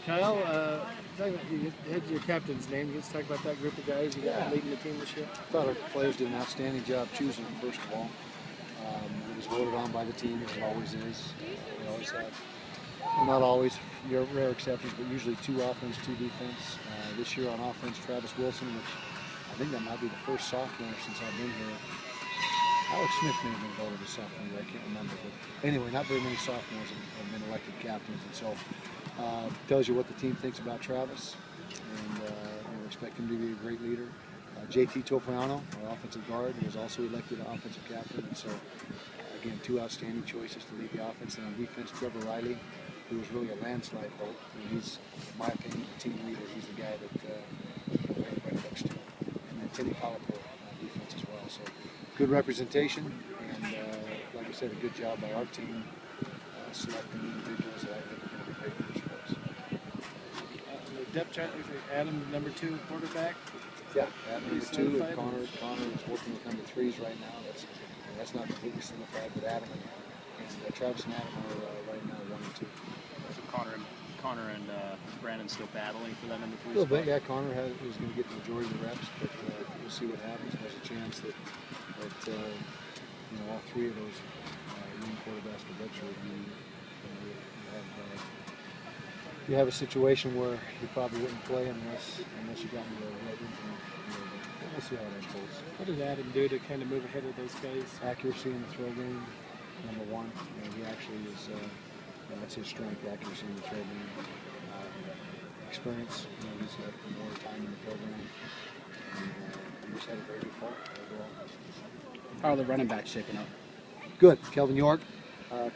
Kyle, you had your captain's name. You get to talk about that group of guys you got leading the team this year. I thought our players did an outstanding job choosing them, first of all. It was voted on by the team, as it always is. We always have, well, not always, rare exceptions, but usually 2 offense, 2 defense. This year on offense, Travis Wilson, which I think that might be the first sophomore since I've been here. Alex Smith may have been voted a sophomore, I can't remember. But anyway, not very many sophomores have been elected captains, and so tells you what the team thinks about Travis, and we expect him to be a great leader. JT Topiano, our offensive guard, was also elected offensive captain, and so again, 2 outstanding choices to lead the offense. And on defense, Trevor Riley, who was really a landslide vote. And he's, in my opinion, the team leader. He's the guy that everybody looks to. And then Teddy Pollapour on defense as well. So good representation, and like I said, a good job by our team selecting individuals that I think are going to be great leaders for us. The depth chart, Adam, number 2 quarterback. Yeah, Adam number 2, and Connor is working with number 3s right now. That's not completely solidified, but Adam and Travis and Adam are right now 1 and 2. So Connor and Brandon still battling for that number 3 spot? A little bit, spot? yeah. Connor is going to get the majority of the reps, but we'll see what happens. There's a chance that all 3 of those young quarterbacks will redshirt. You have a situation where you probably wouldn't play unless you got into a red injury. We'll see how that unfolds. What did Adam do to kind of move ahead of those guys? Accuracy in the throw game, number 1. He actually is, that's his strength, accuracy in the throw game. Experience, he's got more time in the program. And he just had a very good fall overall. How are the running backs shaping up? Good. Kelvin York,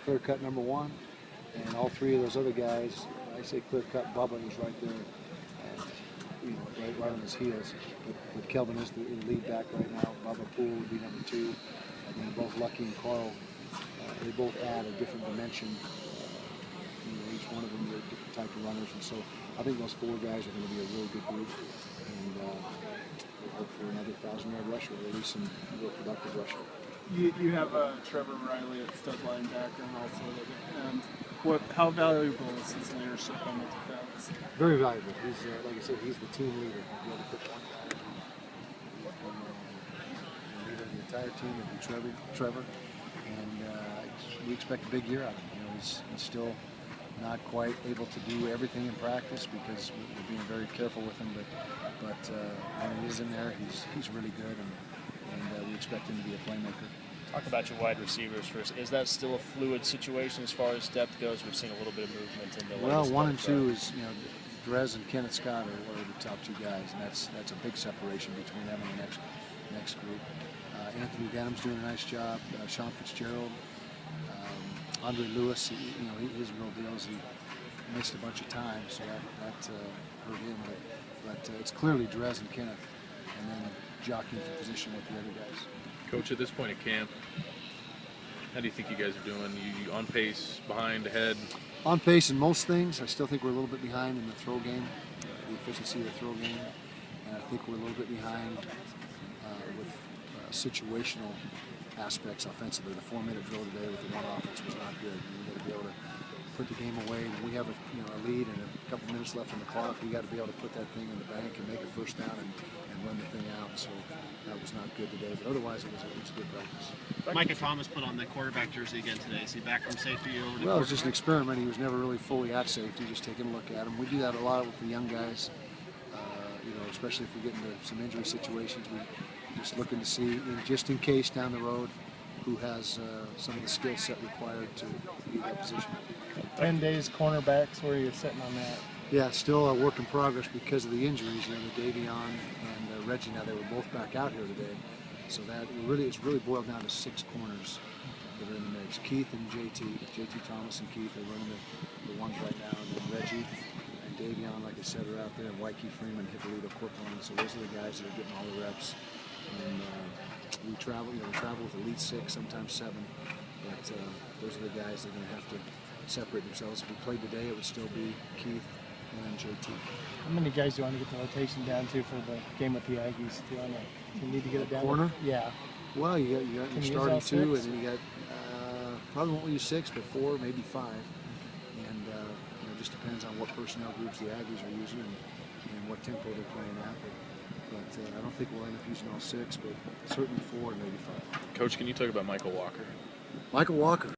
clear cut number 1. And all 3 of those other guys, I say clear cut, Bubba is right there. Right on his heels. But Kelvin is the lead back right now. Bubba Poole would be number 2. And then both Lucky and Carl, they both add a different dimension. Each one of them are different type of runners. And so I think those 4 guys are going to be a really good group. And we'll hope for another 1,000-yard rusher, or at least some real productive rusher. You have Trevor Riley at stud linebacker and also how valuable is his leadership on the defense? Very valuable. He's like I said, he's the team leader. He'll be able to put one guy and leader the entire team will be Trevor. And we expect a big year out of him. He's still not quite able to do everything in practice because we're being very careful with him. But when he is in there, he's really good, and we expect him to be a playmaker. Talk about your wide receivers first. Is that still a fluid situation as far as depth goes? We've seen a little bit of movement in the Well, 1 and 2 is, Drez and Kenneth Scott are the top 2 guys, and that's a big separation between them and the next group. Anthony Denham's doing a nice job. Sean Fitzgerald, Andre Lewis. His real deal is he missed a bunch of time, so that hurt him. But it's clearly Drez and Kenneth, and then jockeying for position with the other guys. Coach, at this point in camp, how do you think you guys are doing? You on pace, behind, ahead? On pace in most things. I still think we're a little bit behind in the throw game, the efficiency of the throw game. And I think we're a little bit behind with situational aspects offensively. The 4-minute drill today with the 1 offense was not good. We got to be able to put the game away. When we have a lead and a couple minutes left on the clock, we got to be able to put that thing in the bank and make a first down and run the thing out. So that was not good today, but otherwise it was a good practice. Micah Thomas put on the quarterback jersey again today. Is he back from safety over to Well, it was just an experiment. He was never really fully at safety, just taking a look at him. We do that a lot with the young guys, especially if we get into some injury situations. We're just looking to see, just in case down the road, who has some of the skill set required to be in that position. 10 days cornerbacks, where are you sitting on that? Yeah, still a work in progress because of the injuries. The Davion and Reggie, now they were both back out here today. So it's really boiled down to 6 corners that are in the mix. Keith and JT Thomas and Keith are running the ones right now, and then Reggie and Davion, like I said, are out there, and Waikiki Freeman, Hippolito Corcoran. So those are the guys that are getting all the reps. And we travel with Elite 6, sometimes 7. But those are the guys that are going to have to separate themselves. If we played today, it would still be Keith and JT. How many guys do you want to get the rotation down to for the game with the Aggies? Do you need to get it down? Corner? Yeah. Well, you got your starting 2, and then you got probably won't use 6, but 4, maybe 5, and just depends on what personnel groups the Aggies are using and what tempo they're playing at. But I don't think we'll end up using all 6, but certainly 4 and maybe 5. Coach, can you talk about Michael Walker? Michael Walker.